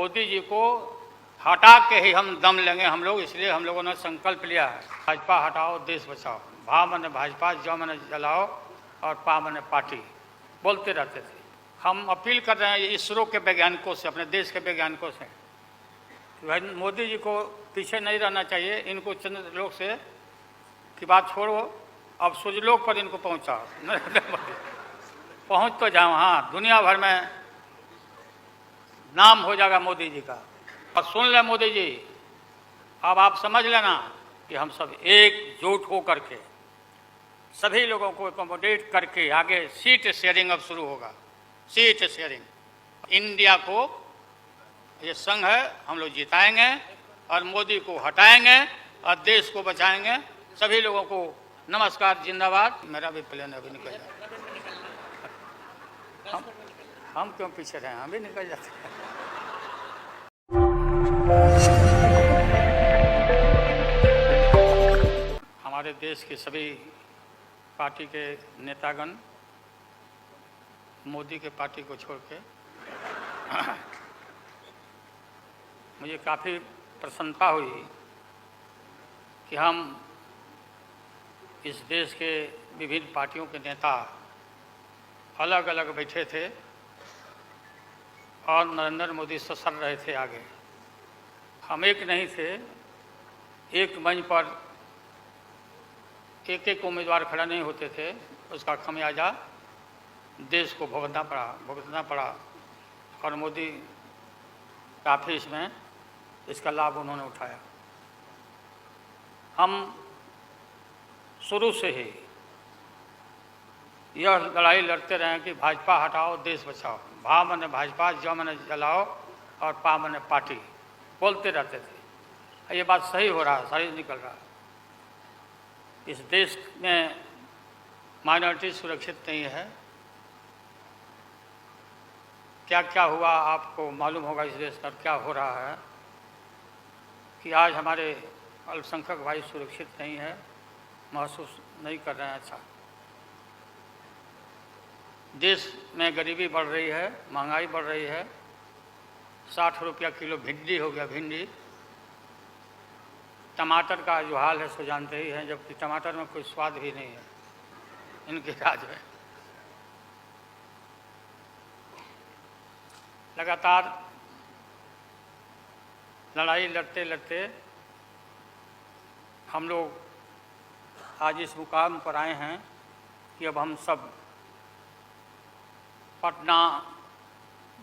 मोदी जी को हटा के ही हम दम लेंगे हम लोग, इसलिए हम लोगों ने संकल्प लिया है। भाजपा हटाओ देश बचाओ, भा मने भाजपा, ज मने जलाओ और पा मने पार्टी बोलते रहते थे। हम अपील कर रहे हैं इसरो के वैज्ञानिकों से, अपने देश के वैज्ञानिकों से कि भाई मोदी जी को पीछे नहीं रहना चाहिए। इनको चंद्रलोक से की बात छोड़ो, अब सूर्यलोक पर इनको पहुँचाओ। पहुँच तो जाओ, हाँ, दुनिया भर में नाम हो जाएगा मोदी जी का। और सुन ले मोदी जी, अब आप समझ लेना कि हम सब एकजुट हो करके सभी लोगों को एकोमोडेट करके आगे सीट शेयरिंग अब शुरू होगा। सीट शेयरिंग इंडिया को, ये संघ है, हम लोग जिताएंगे और मोदी को हटाएंगे और देश को बचाएंगे। सभी लोगों को नमस्कार, जिंदाबाद। मेरा भी प्लेन अभी निकल जाए। हम क्यों पीछे रहे, हम भी निकल जाते हैं। हमारे देश के सभी पार्टी के नेतागण मोदी के पार्टी को छोड़ के मुझे काफ़ी प्रसन्नता हुई कि हम इस देश के विभिन्न पार्टियों के नेता अलग अलग बैठे थे और नरेंद्र मोदी ससर रहे थे आगे। हम एक नहीं थे, एक मंच पर एक एक उम्मीदवार खड़ा नहीं होते थे। उसका खमियाजा देश को भुगतना पड़ा और मोदी काफ़ी इसमें इसका लाभ उन्होंने उठाया। हम शुरू से ही यह लड़ाई लड़ते रहे कि भाजपा हटाओ देश बचाओ, भा मने भाजपा, ज मने जलाओ और पा मने पार्टी बोलते रहते थे। ये बात सही हो रहा है, सही निकल रहा है। इस देश में माइनॉरिटी सुरक्षित नहीं है। क्या क्या हुआ आपको मालूम होगा इस देश का क्या हो रहा है कि आज हमारे अल्पसंख्यक भाई सुरक्षित नहीं है, महसूस नहीं कर रहे हैं। अच्छा, देश में गरीबी बढ़ रही है, महंगाई बढ़ रही है। 60 रुपया किलो भिंडी हो गया, भिंडी। टमाटर का जो हाल है सो जानते ही हैं, जबकि टमाटर में कोई स्वाद भी नहीं है इनके राज में। लगातार लड़ाई लड़ते लड़ते हम लोग आज इस मुकाम पर आए हैं कि अब हम सब पटना,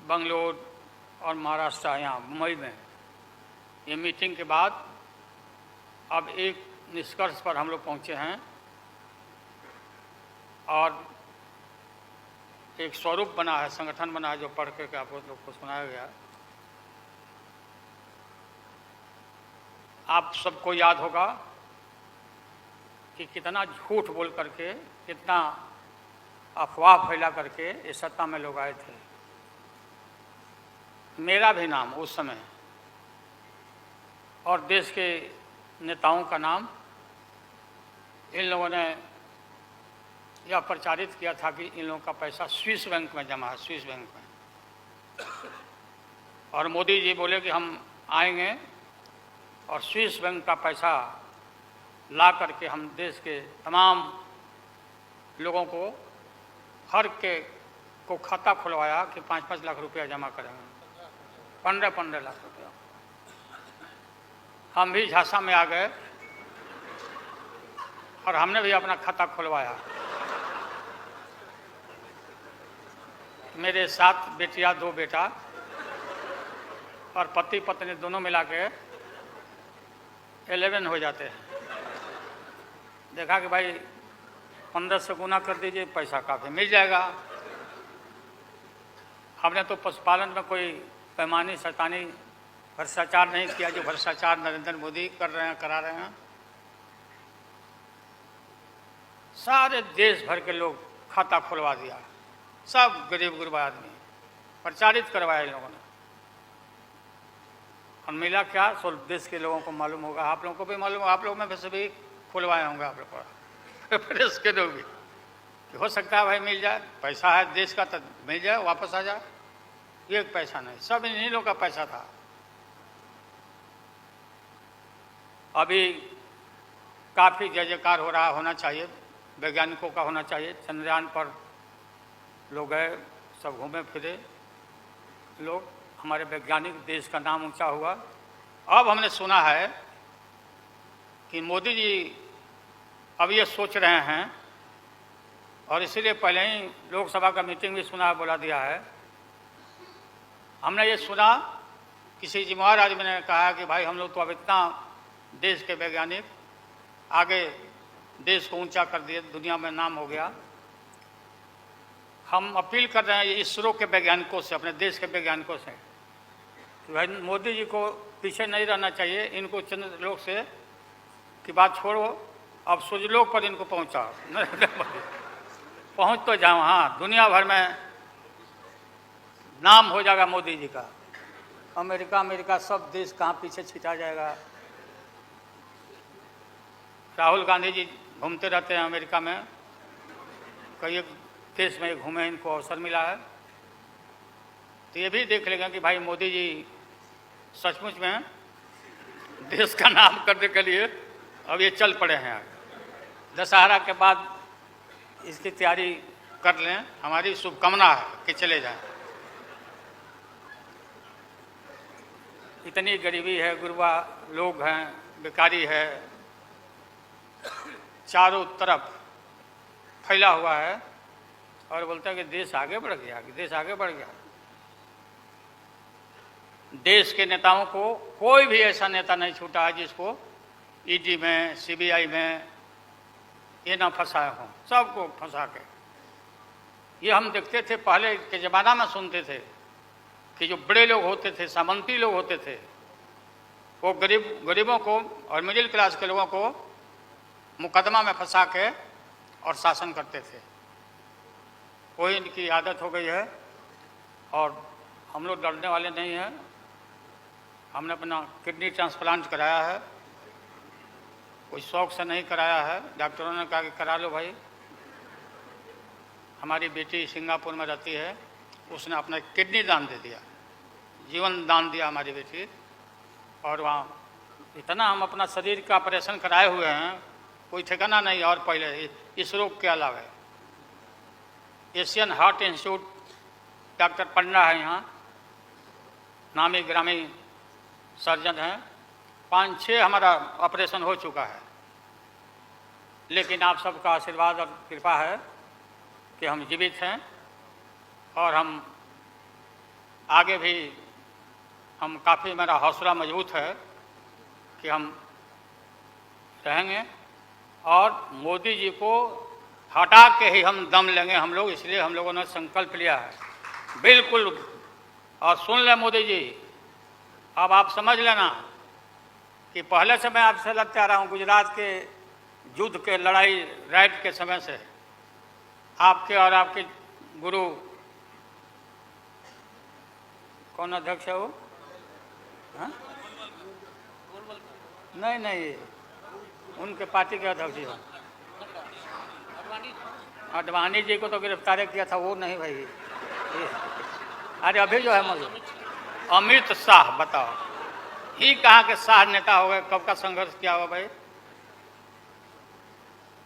बंगलोर और महाराष्ट्र, यहाँ मुंबई में ये मीटिंग के बाद अब एक निष्कर्ष पर हम लोग पहुँचे हैं और एक स्वरूप बना है, संगठन बना है, जो पढ़ करके आप लोग को सुनाया गया। आप सबको याद होगा कि कितना झूठ बोल करके, कितना अफवाह फैला करके इस सत्ता में लोग आए थे। मेरा भी नाम उस समय और देश के नेताओं का नाम इन लोगों ने यह प्रचारित किया था कि इन लोगों का पैसा स्विस बैंक में जमा है, स्विस बैंक में। और मोदी जी बोले कि हम आएंगे और स्विस बैंक का पैसा ला करके हम देश के तमाम लोगों को, हर के को खाता खुलवाया कि 5-5 लाख रुपया जमा करेंगे, 15-15 लाख रुपया। हम भी झांसा में आ गए और हमने भी अपना खाता खुलवाया। मेरे 7 बेटियां, 2 बेटा और पति पत्नी दोनों मिला के 11 हो जाते हैं। देखा कि भाई 15 से गुना कर दीजिए, पैसा काफ़ी मिल जाएगा। हमने तो पशुपालन में कोई पैमानी शैतानी भ्रष्टाचार नहीं किया जो भ्रष्टाचार नरेंद्र मोदी कर रहे हैं, करा रहे हैं। सारे देश भर के लोग खाता खुलवा दिया, सब गरीब गुरबा आदमी प्रचारित करवाया इन लोगों ने। और मिला क्या, सो देश के लोगों को मालूम होगा, आप लोगों को भी मालूम होगा, आप लोगों में वैसे भी खुलवाए होंगे आप लोग को, प्रेस के लोग भी। हो सकता है भाई मिल जाए, पैसा है देश का तो मिल जाए, वापस आ जाए। एक पैसा नहीं, सब इन्हीं लोगों का पैसा था। अभी काफ़ी जय जयकार हो रहा, होना चाहिए, वैज्ञानिकों का होना चाहिए। चंद्रयान पर लोग गए, सब घूमे फिरे लोग, हमारे वैज्ञानिक, देश का नाम ऊंचा हुआ। अब हमने सुना है कि मोदी जी अब ये सोच रहे हैं, और इसीलिए पहले ही लोकसभा का मीटिंग भी सुना, बोला दिया है। हमने ये सुना, किसी जिम्मेवार आदमी ने कहा कि भाई हम लोग तो अब इतना देश के वैज्ञानिक आगे देश को ऊंचा कर दिए, दुनिया में नाम हो गया। हम अपील कर रहे हैं इसरो के वैज्ञानिकों से, अपने देश के वैज्ञानिकों से, कि भाई मोदी जी को पीछे नहीं रहना चाहिए। इनको चंद्रलोक से की बात छोड़ो, अब सूर्यलोक पर इनको पहुंचाओ। पहुंच तो जाओ, हाँ, दुनिया भर में नाम हो जाएगा मोदी जी का। अमेरिका सब देश कहाँ पीछे छिटा जाएगा। राहुल गांधी जी घूमते रहते हैं अमेरिका में, कई देश में घूमे, इनको अवसर मिला है। तो ये भी देख लेंगे कि भाई मोदी जी सचमुच में देश का नाम करने के लिए अब ये चल पड़े हैं। दशहरा के बाद इसकी तैयारी कर लें, हमारी शुभकामना है कि चले जाएं। इतनी गरीबी है, गुरबा लोग हैं, बेकारी है, चारों तरफ फैला हुआ है, और बोलता है कि देश आगे बढ़ गया, कि देश आगे बढ़ गया। देश के नेताओं को कोई भी ऐसा नेता नहीं छूटा है जिसको ईडी में, सीबीआई में ये ना फंसाए हों, सबको फंसा के। ये हम देखते थे पहले के ज़माना में, सुनते थे कि जो बड़े लोग होते थे, सामंती लोग होते थे, वो गरीबों को और मिडिल क्लास के लोगों को मुकदमा में फंसा के और शासन करते थे। वही इनकी आदत हो गई है, और हम लोग डरने वाले नहीं हैं। हमने अपना किडनी ट्रांसप्लांट कराया है, कोई शौक से नहीं कराया है, डॉक्टरों ने कहा कि करा लो भाई। हमारी बेटी सिंगापुर में रहती है, उसने अपना किडनी दान दे दिया, जीवन दान दिया हमारी बेटी। और वहाँ इतना हम अपना शरीर का ऑपरेशन कराए हुए हैं, कोई ठिकाना नहीं। और पहले इस रोग के अलावा एशियन हार्ट इंस्टीट्यूट, डॉक्टर पंडा है यहाँ, नामी ग्रामी सर्जन हैं, 5-6 हमारा ऑपरेशन हो चुका है। लेकिन आप सबका आशीर्वाद और कृपा है कि हम जीवित हैं, और हम आगे भी, हम काफ़ी, मेरा हौसला मजबूत है कि हम रहेंगे, और मोदी जी को हटा के ही हम दम लेंगे हम लोग। इसलिए हम लोगों ने संकल्प लिया है, बिल्कुल। और सुन लें मोदी जी, अब आप समझ लेना कि पहले से मैं आपसे लगते आ रहा हूँ, गुजरात के युद्ध के लड़ाई राइट के समय से, आपके और आपके गुरु, कौन अध्यक्ष है वो? हाँ? नहीं, उनके पार्टी के अध्यक्ष जी, अडवाणी जी को तो गिरफ्तार किया था, वो नहीं भाई। अरे अभी जो है मौजूद अमित शाह, बताओ, ही कहाँ के शाह नेता हो गए, कब का संघर्ष किया हुआ भाई।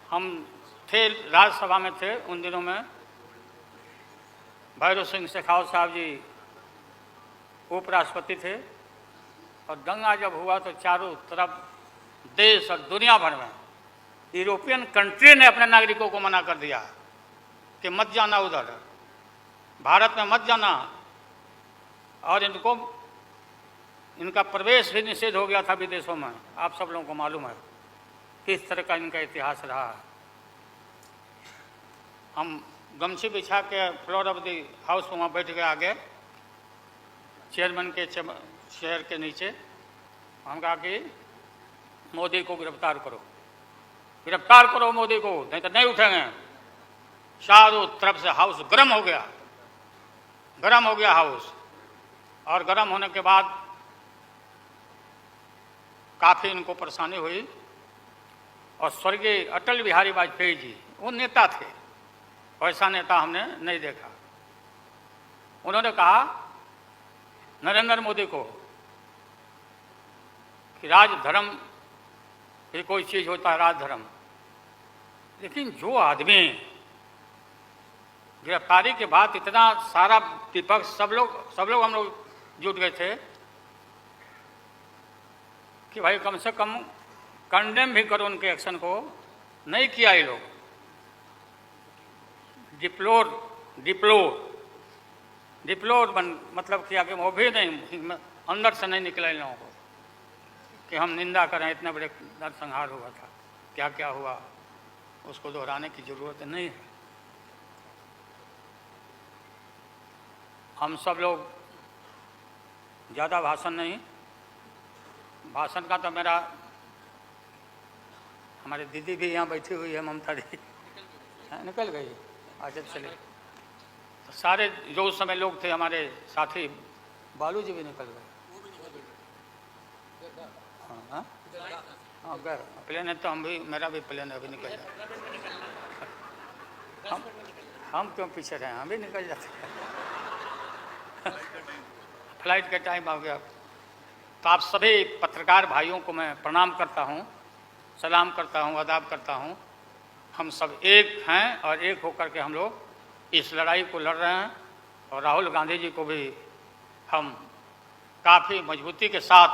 हम थे, राज्यसभा में थे उन दिनों में, भैरव सिंह शेखावत साहब जी उपराष्ट्रपति थे, और दंगा जब हुआ तो चारों तरफ देश और दुनिया भर में यूरोपियन कंट्री ने अपने नागरिकों को मना कर दिया कि मत जाना उधर, भारत में मत जाना, और इनका प्रवेश भी निषेध हो गया था विदेशों में। आप सब लोगों को मालूम है किस तरह का इनका इतिहास रहा है। हम गमछी बिछा के फ्लोर ऑफ द हाउस में वहाँ बैठ गए, आगे चेयरमैन के चेयर के नीचे। हम कहा कि मोदी को गिरफ्तार करो, गिरफ्तार करो मोदी को, नहीं तो नहीं उठेंगे। चारों तरफ से हाउस गर्म हो गया, गर्म हो गया हाउस। और गर्म होने के बाद काफ़ी इनको परेशानी हुई, और स्वर्गीय अटल बिहारी वाजपेयी जी, वो नेता थे, वैसा नेता हमने नहीं देखा। उन्होंने कहा नरेंद्र मोदी को कि राजधर्म ये कोई चीज़ होता है, राजधर्म। लेकिन जो आदमी गिरफ्तारी के बाद इतना सारा विपक्ष सब लोग हम लोग जुट गए थे कि भाई कम से कम कंडेम भी करो उनके एक्शन को, नहीं किया ये लोग। डिप्लोर मतलब किया कि वो भी नहीं, अंदर से नहीं निकला इन लोगों को कि हम निंदा करें, इतने बड़े नरसंहार हुआ था, क्या क्या हुआ उसको दोहराने की जरूरत नहीं है। हम सब लोग ज़्यादा भाषण नहीं, भाषण का तो मेरा, हमारी दीदी भी यहाँ बैठी हुई है, ममता दी निकल गई, आज चले। तो सारे जो उस समय लोग थे हमारे साथी, बालू जी भी निकल गए। हाँ हाँ गए, प्लेन है तो हम भी, मेरा भी प्लेन अभी निकल जाए। हम क्यों पीछे रहे, हम भी निकल जाते फ्लाइट का टाइम आ गया। तो आप सभी पत्रकार भाइयों को मैं प्रणाम करता हूँ, सलाम करता हूँ, आदाब करता हूँ। हम सब एक हैं और एक होकर के हम लोग इस लड़ाई को लड़ रहे हैं। और राहुल गांधी जी को भी हम काफ़ी मजबूती के साथ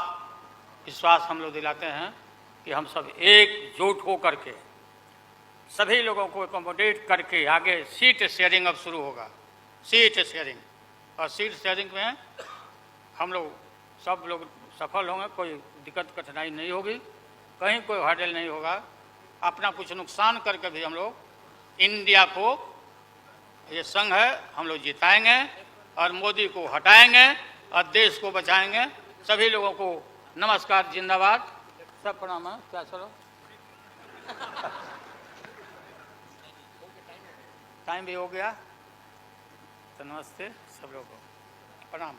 विश्वास हम लोग दिलाते हैं कि हम सब एकजुट हो करके सभी लोगों को एकोमोडेट करके आगे सीट शेयरिंग अब शुरू होगा, सीट शेयरिंग। और सीट शेयरिंग में हम लोग सब लोग सफल होंगे, कोई दिक्कत कठिनाई नहीं होगी, कहीं कोई हर्डल नहीं होगा। अपना कुछ नुकसान करके भी हम लोग इंडिया को, ये संघ है, हम लोग जिताएंगे और मोदी को हटाएंगे और देश को बचाएंगे। सभी लोगों को नमस्कार, जिंदाबाद, सब प्रणाम है। क्या चलो टाइम भी हो गया, तो नमस्ते सब लोगों को, प्रणाम।